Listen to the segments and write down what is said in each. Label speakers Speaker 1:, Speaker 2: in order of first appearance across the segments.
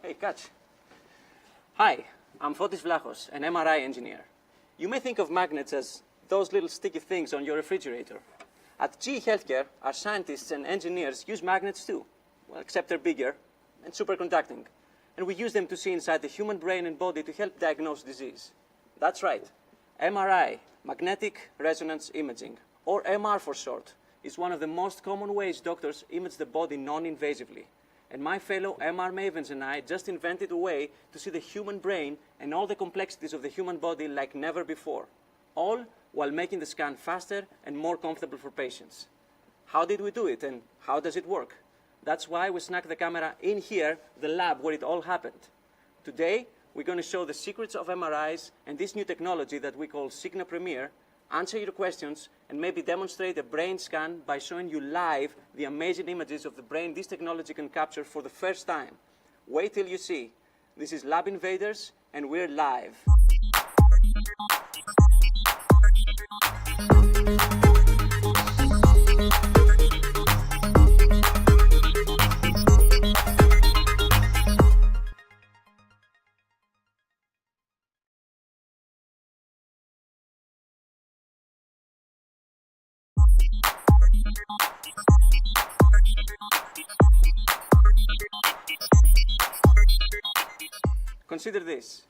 Speaker 1: Hey, catch. Hi, I'm Fotis Vlachos, an MRI engineer. You may think of magnets as those little sticky things on your refrigerator. At GE Healthcare, our scientists and engineers use magnets too, well, except they're bigger and superconducting. And we use them to see inside the human brain and body to help diagnose disease. That's right. MRI, magnetic resonance imaging, or MR for short, is one of the most common ways doctors image the body non-invasively. And my fellow MR mavens and I just invented a way to see the human brain and all the complexities of the human body like never before, all while making the scan faster and more comfortable for patients. How did we do it, and how does it work? That's why we snuck the camera in here, the lab where it all happened. Today, we're going to show the secrets of MRIs and this new technology that we call SIGNA Premier, answer your questions, and maybe demonstrate a brain scan by showing you live the amazing images of the brain this technology can capture for the first time. Wait till you see. This is Lab Invaders, and we're live. Consider this.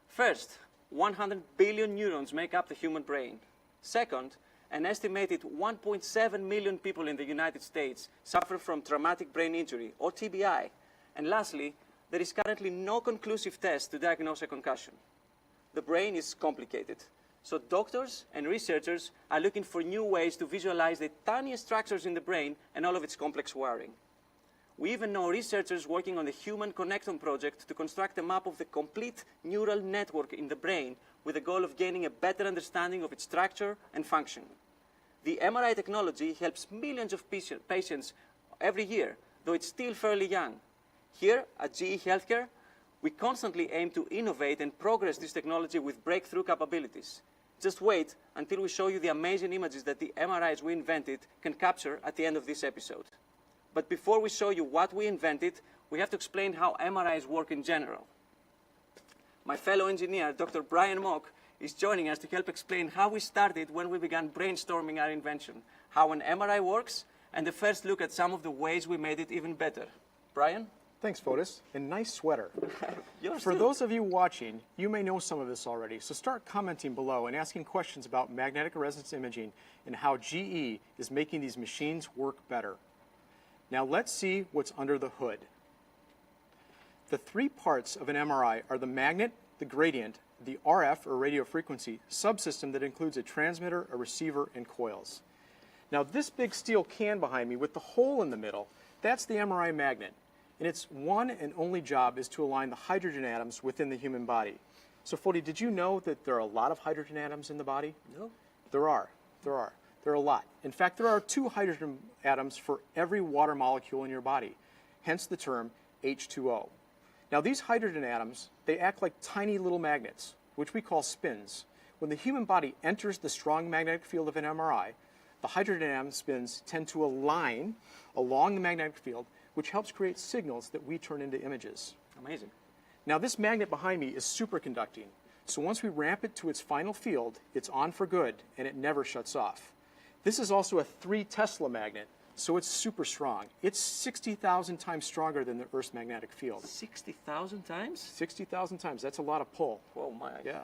Speaker 1: First, 100 billion neurons make up the human brain. Second, an estimated 1.7 million people in the United States suffer from traumatic brain injury, or TBI. And lastly, there is currently no conclusive test to diagnose a concussion. The brain is complicated, so doctors and researchers are looking for new ways to visualize the tiniest structures in the brain and all of its complex wiring. We even know researchers working on the Human Connectome project to construct a map of the complete neural network in the brain with the goal of gaining a better understanding of its structure and function. The MRI technology helps millions of patients every year, though it's still fairly young. Here at GE Healthcare, we constantly aim to innovate and progress this technology with breakthrough capabilities. Just wait until we show you the amazing images that the MRIs we invented can capture at the end of this episode. But before we show you what we invented, we have to explain how MRIs work in general. My fellow engineer, Dr. Brian Mock, is joining us to help explain how we started when we began brainstorming our invention, how an MRI works, and the first look at some of the ways we made it even better. Brian?
Speaker 2: Thanks, Fotis, and nice sweater. For
Speaker 1: too.
Speaker 2: those of you watching, you may know some of this already, so start commenting below and asking questions about magnetic resonance imaging and how GE is making these machines work better. Now let's see what's under the hood. The three parts of an MRI are the magnet, the gradient, the RF or radio frequency subsystem that includes a transmitter, a receiver, and coils. Now this big steel can behind me with the hole in the middle, that's the MRI magnet. And its one and only job is to align the hydrogen atoms within the human body. So Foti, did you know that there are a lot of hydrogen atoms in the body?
Speaker 1: No.
Speaker 2: There are. There are a lot. In fact, there are 2 hydrogen atoms for every water molecule in your body, hence the term H2O. Now these hydrogen atoms, they act like tiny little magnets, which we call spins. When the human body enters the strong magnetic field of an MRI, the hydrogen atom spins tend to align along the magnetic field, which helps create signals that we turn into images.
Speaker 1: Amazing.
Speaker 2: Now this magnet behind me is superconducting, so once we ramp it to its final field, it's on for good and it never shuts off. This is also a 3 Tesla magnet, so it's super strong. It's 60,000 times stronger than the Earth's magnetic field.
Speaker 1: 60,000 times?
Speaker 2: 60,000 times, that's a lot of pull.
Speaker 1: Oh my.
Speaker 2: Yeah.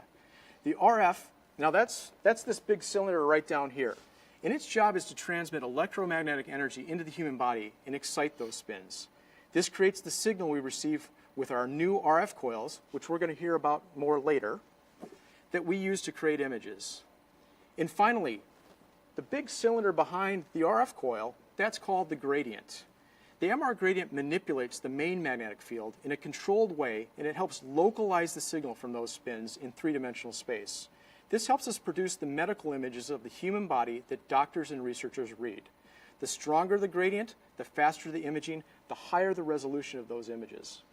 Speaker 2: The RF, now that's this big cylinder right down here. And its job is to transmit electromagnetic energy into the human body and excite those spins. This creates the signal we receive with our new RF coils, which we're going to hear about more later, that we use to create images. And finally, the big cylinder behind the RF coil, that's called the gradient. The MR gradient manipulates the main magnetic field in a controlled way, and it helps localize the signal from those spins in 3-dimensional space. This helps us produce the medical images of the human body that doctors and researchers read. The stronger the gradient, the faster the imaging, the higher the resolution of those images.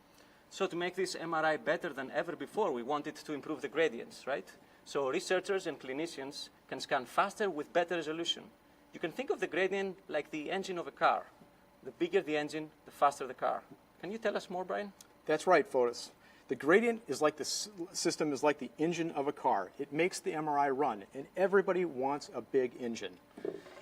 Speaker 1: So to make this MRI better than ever before, we wanted to improve the gradients, right? So researchers and clinicians can scan faster with better resolution. You can think of the gradient like the engine of a car. The bigger the engine, the faster the car. Can you tell us more, Brian?
Speaker 2: That's right, Fotis. The gradient is like system is like the engine of a car. It makes the MRI run, and everybody wants a big engine.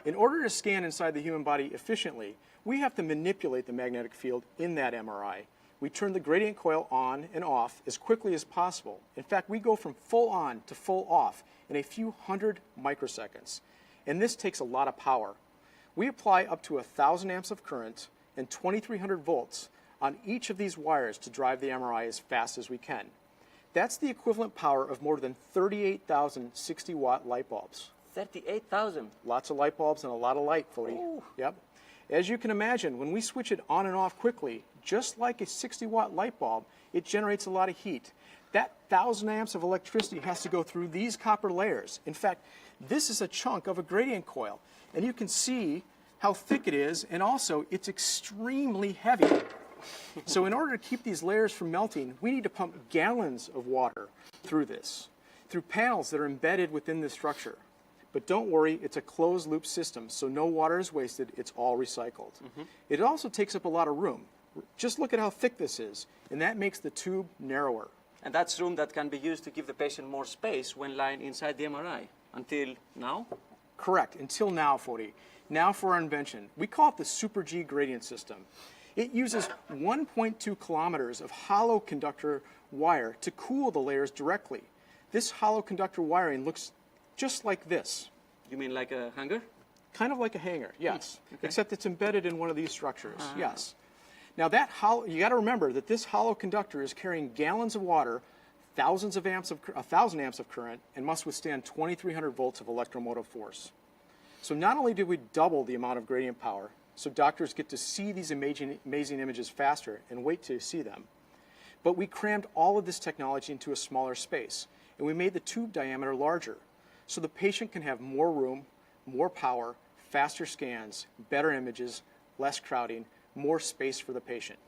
Speaker 2: In order to scan inside the human body efficiently, we have to manipulate the magnetic field in that MRI. We turn the gradient coil on and off as quickly as possible. In fact, we go from full on to full off in a few hundred microseconds. And this takes a lot of power. We apply up to 1,000 amps of current and 2,300 volts on each of these wires to drive the MRI as fast as we can. That's the equivalent power of more than 38,000 60-watt light bulbs.
Speaker 1: 38,000.
Speaker 2: Lots of light bulbs and a lot of light, Fody. Yep. As you can imagine, when we switch it on and off quickly, just like a 60-watt light bulb, it generates a lot of heat. That 1,000 amps of electricity has to go through these copper layers. In fact, this is a chunk of a gradient coil, and you can see how thick it is, and also it's extremely heavy. So in order to keep these layers from melting, we need to pump gallons of water through this, through panels that are embedded within this structure. But don't worry, it's a closed loop system, so no water is wasted, it's all recycled. It also takes up a lot of room. Just look at how thick this is, and that makes the tube narrower.
Speaker 1: And that's room that can be used to give the patient more space when lying inside the MRI. Until now?
Speaker 2: Correct, until now, Fody. Now for our invention. We call it the Super G gradient system. It uses 1.2 kilometers of hollow conductor wire to cool the layers directly. This hollow conductor wiring looks just like this.
Speaker 1: You mean like a hanger?
Speaker 2: Kind of like a hanger, yes.
Speaker 1: Okay.
Speaker 2: Except it's embedded in one of these structures, yes. Now that you got to remember that this hollow conductor is carrying gallons of water, 1,000 amps of current, and must withstand 2,300 volts of electromotive force. So not only did we double the amount of gradient power, so doctors get to see these amazing images faster and wait to see them, but we crammed all of this technology into a smaller space, and we made the tube diameter larger, so the patient can have more room, more power, faster scans, better images, less crowding, more space for the patient.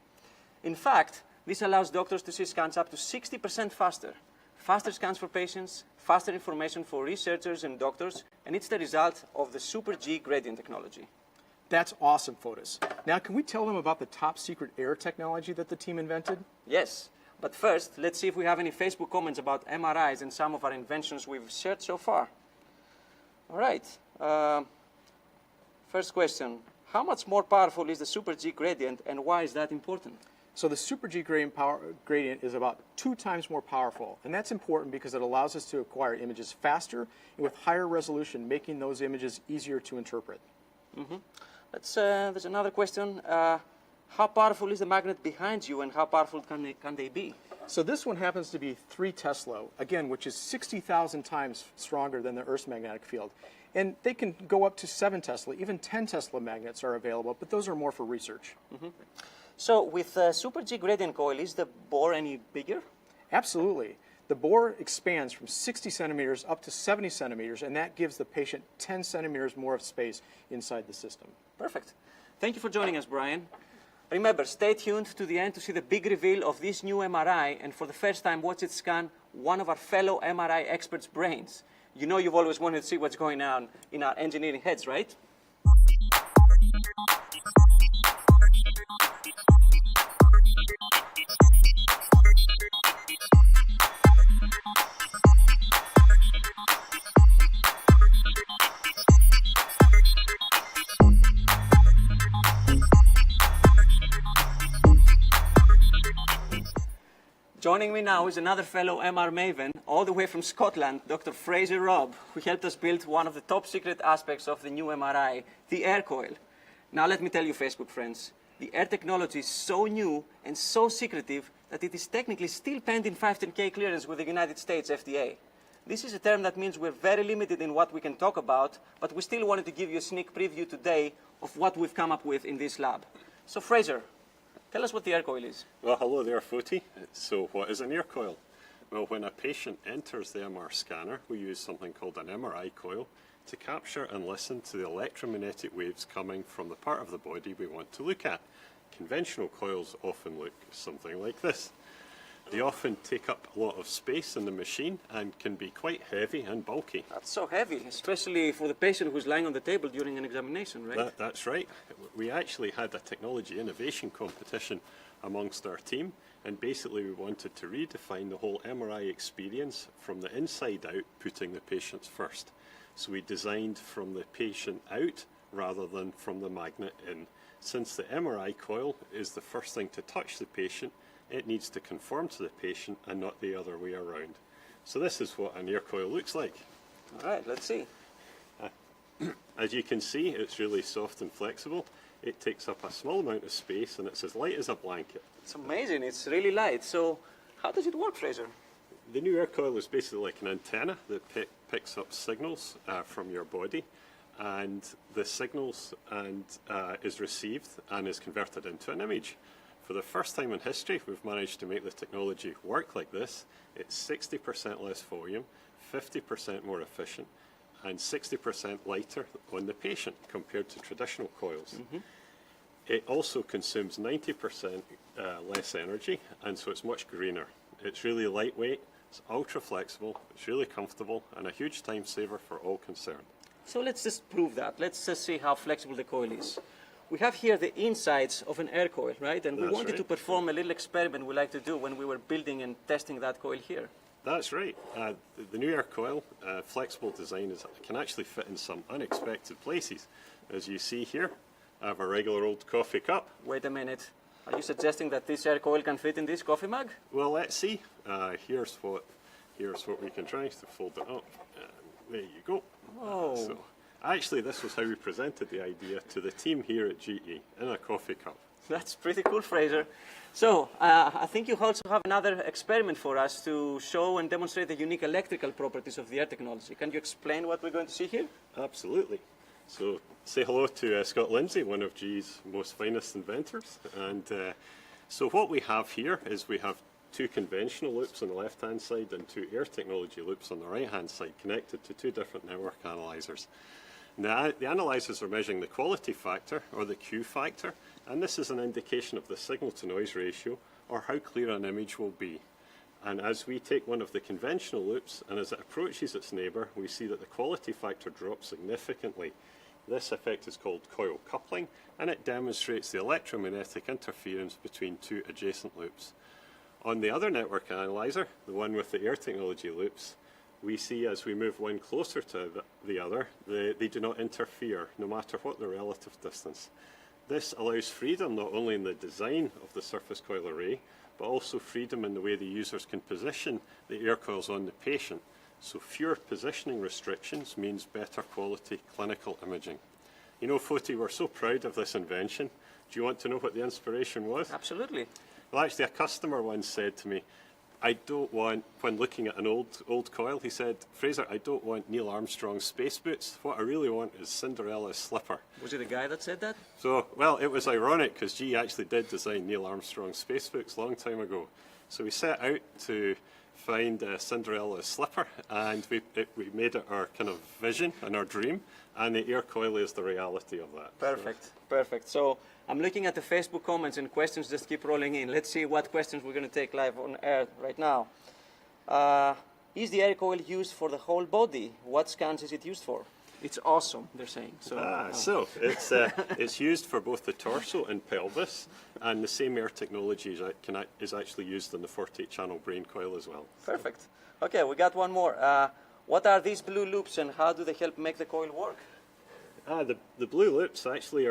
Speaker 1: In fact, this allows doctors to see scans up to 60% faster. Faster scans for patients, faster information for researchers and doctors, and it's the result of the Super G gradient technology.
Speaker 2: That's awesome, Fotis. Now, can we tell them about the top secret air technology that the team invented?
Speaker 1: Yes, but first, let's see if we have any Facebook comments about MRIs and some of our inventions we've shared so far. All right. First question. How much more powerful is the Super G gradient, and why is that important?
Speaker 2: So the Super G gradient is about 2 times more powerful, and that's important because it allows us to acquire images faster and with higher resolution, making those images easier to interpret.
Speaker 1: There's another question. How powerful is the magnet behind you, and how powerful can they be?
Speaker 2: So this one happens to be 3 Tesla, again, which is 60,000 times stronger than the Earth's magnetic field. And they can go up to 7 Tesla, even 10 Tesla magnets are available, but those are more for research.
Speaker 1: So with Super G gradient coil, is the bore any bigger?
Speaker 2: Absolutely. The bore expands from 60 centimeters up to 70 centimeters, and that gives the patient 10 centimeters more of space inside the system.
Speaker 1: Perfect. Thank you for joining us, Brian. Remember, stay tuned to the end to see the big reveal of this new MRI, and for the first time, watch it scan one of our fellow MRI experts' brains. You know you've always wanted to see what's going on in our engineering heads, right? Joining me now is another fellow MR maven, all the way from Scotland, Dr. Fraser Robb, who helped us build one of the top secret aspects of the new MRI, the Air Coil. Now let me tell you, Facebook friends, the Air technology is so new and so secretive that it is technically still pending 510K clearance with the United States FDA. This is a term that means we're very limited in what we can talk about, but we still wanted to give you a sneak preview today of what we've come up with in this lab. So Fraser, tell us what the Air Coil is.
Speaker 3: Well, hello there, Foti. So what is an air coil? Well, when a patient enters the MR scanner, we use something called an MRI coil to capture and listen to the electromagnetic waves coming from the part of the body we want to look at. Conventional coils often look something like this. They often take up a lot of space in the machine and can be quite heavy and bulky.
Speaker 1: That's so heavy, especially for the patient who's lying on the table during an examination, right?
Speaker 3: That's right. We actually had a technology innovation competition amongst our team. And basically we wanted to redefine the whole MRI experience from the inside out, putting the patients first. So we designed from the patient out rather than from the magnet in. Since the MRI coil is the first thing to touch the patient, it needs to conform to the patient and not the other way around. So this is what an air coil looks like.
Speaker 1: All right, let's see.
Speaker 3: As you can see, it's really soft and flexible. It takes up a small amount of space and it's as light as a blanket.
Speaker 1: It's amazing. It's really light. So how does it work, Fraser?
Speaker 3: The new air coil is basically like an antenna that picks up signals from your body, and the signals is received and is converted into an image. For the first time in history, we've managed to make the technology work like this. It's 60% less volume, 50% more efficient, and 60% lighter on the patient compared to traditional coils. It also consumes 90% less energy, and so it's much greener. It's really lightweight, it's ultra flexible, it's really comfortable, and a huge time saver for all concerned.
Speaker 1: So let's just prove that. Let's just see how flexible the coil is. We have here the insides of an air coil, right? And we
Speaker 3: That's
Speaker 1: wanted
Speaker 3: right.
Speaker 1: to perform a little experiment we like to do when we were building and testing that coil here.
Speaker 3: That's right. The new air coil, flexible design, can actually fit in some unexpected places. As you see here, I have a regular old coffee cup.
Speaker 1: Wait a minute. Are you suggesting that this air coil can fit in this coffee mug?
Speaker 3: Well, let's see. Here's what we can try to fold it up. There you go.
Speaker 1: Oh.
Speaker 3: So, actually, this was how we presented the idea to the team here at GE, in a coffee cup.
Speaker 1: That's pretty cool, Fraser. So, I think you also have another experiment for us to show and demonstrate the unique electrical properties of the air technology. Can you explain what we're going to see here?
Speaker 3: Absolutely. So, say hello to Scott Lindsay, one of GE's most finest inventors. And so what we have here is we have two conventional loops on the left-hand side and two air technology loops on the right-hand side, connected to two different network analyzers. Now, the analyzers are measuring the quality factor, or the Q factor, and this is an indication of the signal-to-noise ratio, or how clear an image will be. And as we take one of the conventional loops, and as it approaches its neighbour, we see that the quality factor drops significantly. This effect is called coil coupling, and it demonstrates the electromagnetic interference between two adjacent loops. On the other network analyzer, the one with the air technology loops, we see as we move one closer to the other, they do not interfere, no matter what the relative distance. This allows freedom not only in the design of the surface coil array, but also freedom in the way the users can position the air coils on the patient. So fewer positioning restrictions means better quality clinical imaging. You know, Foti, we're so proud of this invention. Do you want to know what the inspiration was?
Speaker 1: Absolutely.
Speaker 3: Well, actually, a customer once said to me, I don't want, when looking at an old coil, he said, Fraser, I don't want Neil Armstrong's space boots. What I really want is Cinderella's slipper.
Speaker 1: Was it a guy that said that?
Speaker 3: So, well, it was ironic because GE actually did design Neil Armstrong's space boots a long time ago. So we set out to find Cinderella's slipper, and we made it our kind of vision and our dream, and the air coil is the reality of that.
Speaker 1: Perfect, perfect. So I'm looking at the Facebook comments and questions just keep rolling in. Let's see what questions we're going to take live on air right now. Is the air coil used for the whole body? What scans is it used for? It's awesome, they're saying. So,
Speaker 3: So it's used for both the torso and pelvis, and the same air technology is actually used in the 48-channel brain coil as well.
Speaker 1: Perfect. Okay, we got one more. What are these blue loops and how do they help make the coil work?
Speaker 3: The blue loops actually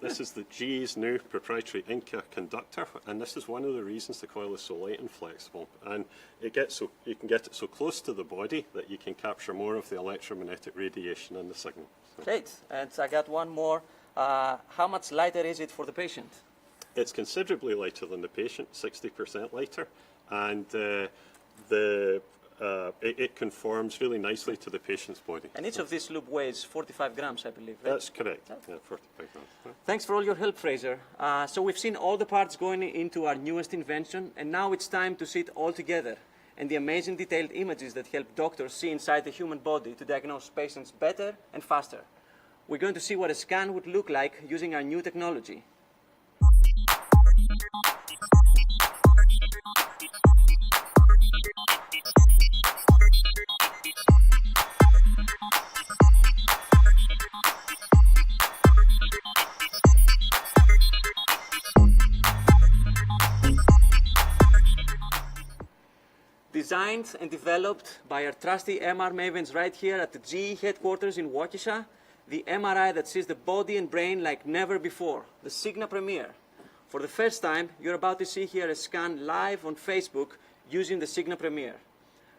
Speaker 3: this is the GE's new proprietary Inca conductor, and this is one of the reasons the coil is so light and flexible. And you can get it so close to the body that you can capture more of the electromagnetic radiation in the signal. So
Speaker 1: Great. And I got one more. How much lighter is it for the patient?
Speaker 3: it's considerably lighter than the patient, 60% lighter, and it conforms really nicely to the patient's body.
Speaker 1: And each of these loop weighs 45 grams, I believe, right?
Speaker 3: That's correct. Yeah, 45 grams. Right.
Speaker 1: Thanks for all your help, Fraser. So we've seen all the parts going into our newest invention, and now it's time to see it all together and the amazing detailed images that help doctors see inside the human body to diagnose patients better and faster. We're going to see what a scan would look like using our new technology. designed and developed by our trusty MR mavens right here at the GE headquarters in Waukesha, the MRI that sees the body and brain like never before, the SIGNA Premier. For the first time, you're about to see here a scan live on Facebook using the SIGNA Premier.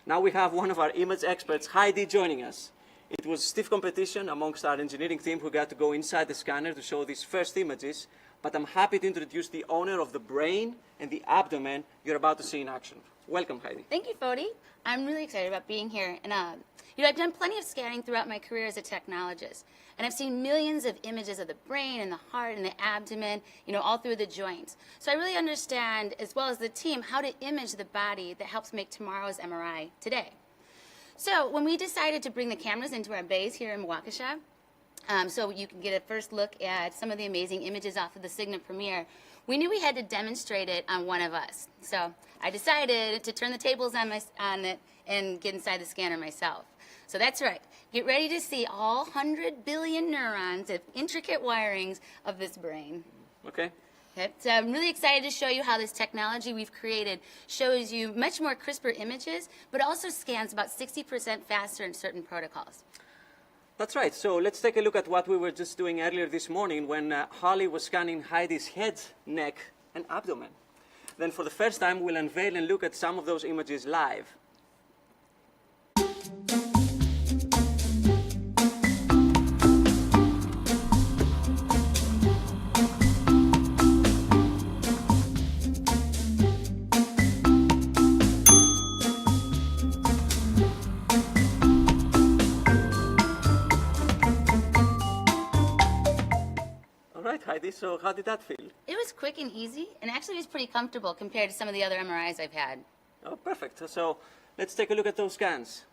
Speaker 1: Now we have one of our image experts, Heidi, joining us. It was stiff competition amongst our engineering team who got to go inside the scanner to show these first images, but I'm happy to introduce the owner of the brain and the abdomen you're about to see in action. Welcome, Heidi.
Speaker 4: Thank you, Fodi. I'm really excited about being here. And I've done plenty of scanning throughout my career as a technologist, and I've seen millions of images of the brain and the heart and the abdomen, all through the joints. So I really understand, as well as the team, how to image the body that helps make tomorrow's MRI today. So when we decided to bring the cameras into our bays here in Waukesha, so you can get a first look at some of the amazing images off of the SIGNA Premier, we knew we had to demonstrate it on one of us. So I decided to turn the tables on it and get inside the scanner myself. So that's right. Get ready to see all 100 billion neurons of intricate wirings of this brain.
Speaker 1: Okay.
Speaker 4: Okay, so I'm really excited to show you how this technology we've created shows you much more crisper images, but also scans about 60% faster in certain protocols.
Speaker 1: That's right. So let's take a look at what we were just doing earlier this morning when Holly was scanning Heidi's head, neck, and abdomen. Then for the first time, we'll unveil and look at some of those images live. Heidi, so how did that feel?
Speaker 4: It was quick and easy, and actually it was pretty comfortable compared to some of the other MRIs I've had.
Speaker 1: Oh, perfect. So let's take a look at those scans.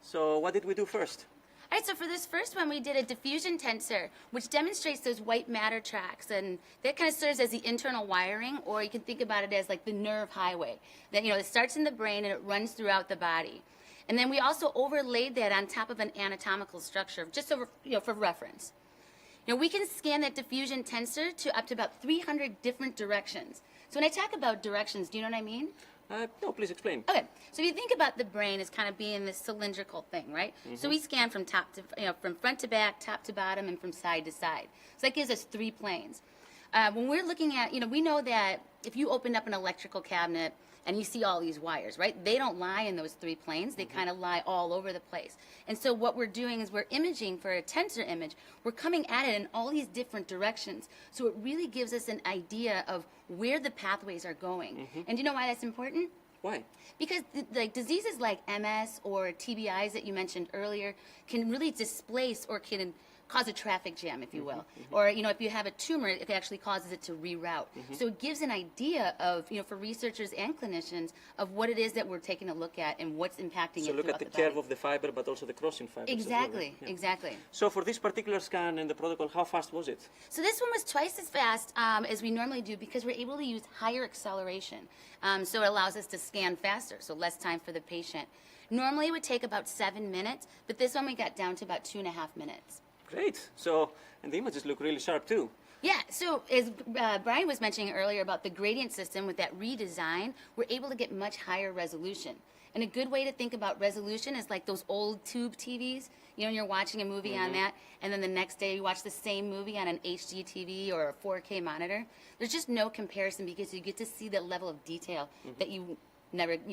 Speaker 1: So what did we do first?
Speaker 4: All right, so for this first one, we did a diffusion tensor, which demonstrates those white matter tracks, and that kind of serves as the internal wiring, or you can think about it as like the nerve highway. That, it starts in the brain and it runs throughout the body. And then we also overlaid that on top of an anatomical structure, just so, for reference. We can scan that diffusion tensor to up to about 300 different directions. So when I talk about directions, do you know what I mean?
Speaker 1: No, please explain.
Speaker 4: Okay, so if you think about the brain as kind of being this cylindrical thing, right? Mm-hmm. So we scan from top to, from front to back, top to bottom, and from side to side. So that gives us 3 planes. When we're looking at, we know that if you open up an electrical cabinet and you see all these wires, right? They don't lie in those 3 planes. They kind of lie all over the place. And so what we're doing is we're imaging for a tensor image. We're coming at it in all these different directions. So it really gives us an idea of where the pathways are going. Mm-hmm. And do you know why that's important?
Speaker 1: Why?
Speaker 4: Because diseases like MS or TBIs that you mentioned earlier can really displace or can cause a traffic jam, if you will. Mm-hmm. Or, if you have a tumor, it actually causes it to reroute. Mm-hmm. So it gives an idea of, for researchers and clinicians, of what it is that we're taking a look at and what's impacting it.
Speaker 1: So look at the curve of the fiber, but also the crossing fibers.
Speaker 4: Exactly,
Speaker 1: well. Yeah.
Speaker 4: Exactly.
Speaker 1: So for this particular scan and the protocol, how fast was it?
Speaker 4: So this one was twice as fast as we normally do because we're able to use higher acceleration. So it allows us to scan faster, so less time for the patient. Normally it would take about 7 minutes, but this one we got down to about 2.5 minutes.
Speaker 1: Great. So, and the images look really sharp too.
Speaker 4: Yeah, so as Brian was mentioning earlier about the gradient system, with that redesign, we're able to get much higher resolution. And a good way to think about resolution is like those old tube TVs, and you're watching a movie mm-hmm. on that, and then the next day you watch the same movie on an HD TV or a 4K monitor. There's just no comparison because you get to see the level of detail mm-hmm. that you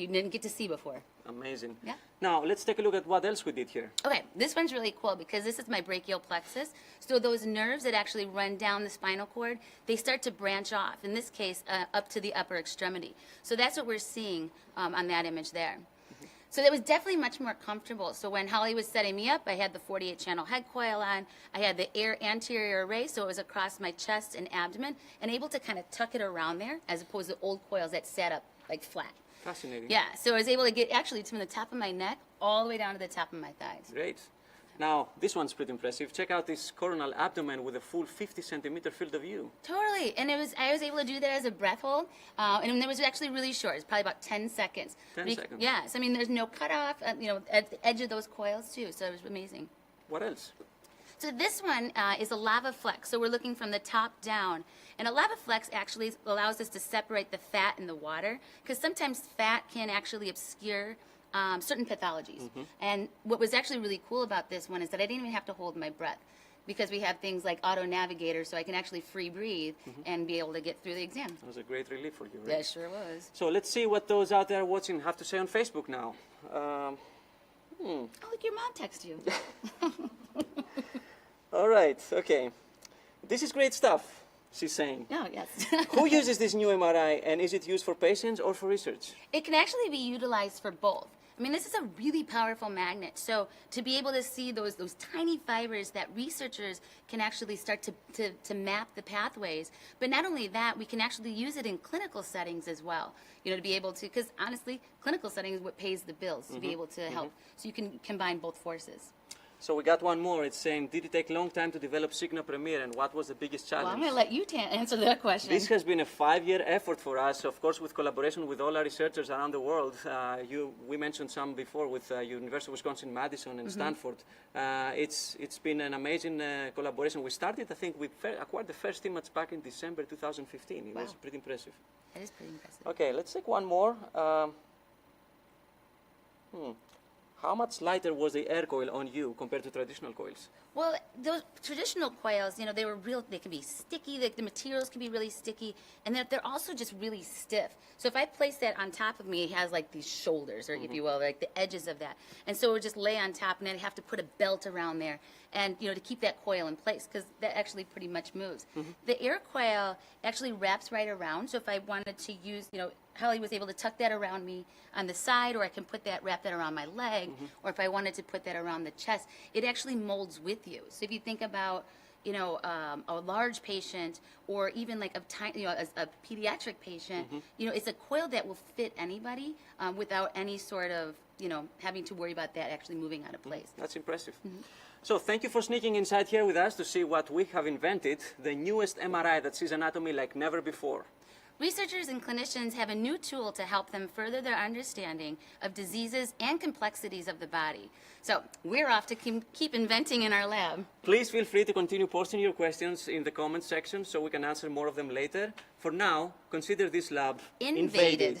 Speaker 4: didn't get to see before.
Speaker 1: Amazing.
Speaker 4: Yeah.
Speaker 1: Now, let's take a look at what else we did here.
Speaker 4: Okay, this one's really cool because this is my brachial plexus. So those nerves that actually run down the spinal cord, they start to branch off, in this case, up to the upper extremity. So that's what we're seeing on that image there. Mm-hmm. So that was definitely much more comfortable. So when Holly was setting me up, I had the 48-channel head coil on. I had the air anterior array, so it was across my chest and abdomen, and able to kind of tuck it around there, as opposed to old coils that sat up like flat.
Speaker 1: Fascinating.
Speaker 4: Yeah, so I was able to get actually from the top of my neck all the way down to the top of my thighs.
Speaker 1: Great. Now, this one's pretty impressive. Check out this coronal abdomen with a full 50-centimeter field of view.
Speaker 4: Totally, and I was able to do that as a breath hold, and it was actually really short. It's probably about 10 seconds.
Speaker 1: 10 seconds.
Speaker 4: Yes, I mean, there's no cutoff, at the edge of those coils too, so it was amazing.
Speaker 1: What else?
Speaker 4: So this one is a lava flex. So we're looking from the top down. And a lava flex actually allows us to separate the fat and the water, because sometimes fat can actually obscure certain pathologies. And what was actually really cool about this one is that I didn't even have to hold my breath, because we have things like auto navigator, so I can actually free breathe and be able to get through the exam.
Speaker 1: That was a great relief for you, right?
Speaker 4: That sure was.
Speaker 1: So let's see what those out there watching have to say on Facebook now.
Speaker 4: Oh, look, your mom texted you.
Speaker 1: All right, okay. This is great stuff, she's saying.
Speaker 4: Oh, yes.
Speaker 1: Who uses this new MRI, and is it used for patients or for research?
Speaker 4: It can actually be utilized for both. I mean, this is a really powerful magnet. So to be able to see those tiny fibers that researchers can actually start to map the pathways. But not only that, we can actually use it in clinical settings as well. You know, to be able to, because honestly, clinical settings is what pays the bills, to be able to help. So you can combine both forces.
Speaker 1: So we got one more. It's saying, did it take a long time to develop SIGNA Premier, and what was the biggest challenge?
Speaker 4: Well, I'm going to let you answer that question.
Speaker 1: This has been a 5-year effort for us, of course, with collaboration with all our researchers around the world. We mentioned some before with University of Wisconsin-Madison and Stanford. It's been an amazing collaboration. We started, I think, we acquired the first image back in December 2015. It was pretty impressive.
Speaker 4: That is pretty impressive.
Speaker 1: Okay, let's take one more. How much lighter was the air coil on you compared to traditional coils?
Speaker 4: Well, those traditional coils, you know, they can be sticky, the materials can be really sticky, and they're also just really stiff. So if I place that on top of me, it has like these shoulders, or if you will, like the edges of that. And so it would just lay on top, and then I have to put a belt around there, and, you know, to keep that coil in place, because that actually pretty much moves. The air coil actually wraps right around, so if I wanted to use, you know, Holly was able to tuck that around me on the side, or I can wrap that around my leg, or if I wanted to put that around the chest, it actually molds with you. So if you think about, you know, a large patient, or even like a tiny, you know, a pediatric patient, you know, it's a coil that will fit anybody without any sort of, you know, having to worry about that actually moving out of place.
Speaker 1: That's impressive. So thank you for sneaking inside here with us to see what we have invented, the newest MRI that sees anatomy like never before.
Speaker 4: Researchers and clinicians have a new tool to help them further their understanding of diseases and complexities of the body. So we're off to keep inventing in our lab.
Speaker 1: Please feel free to continue posting your questions in the comments section so we can answer more of them later. For now, consider this lab
Speaker 4: Invaded.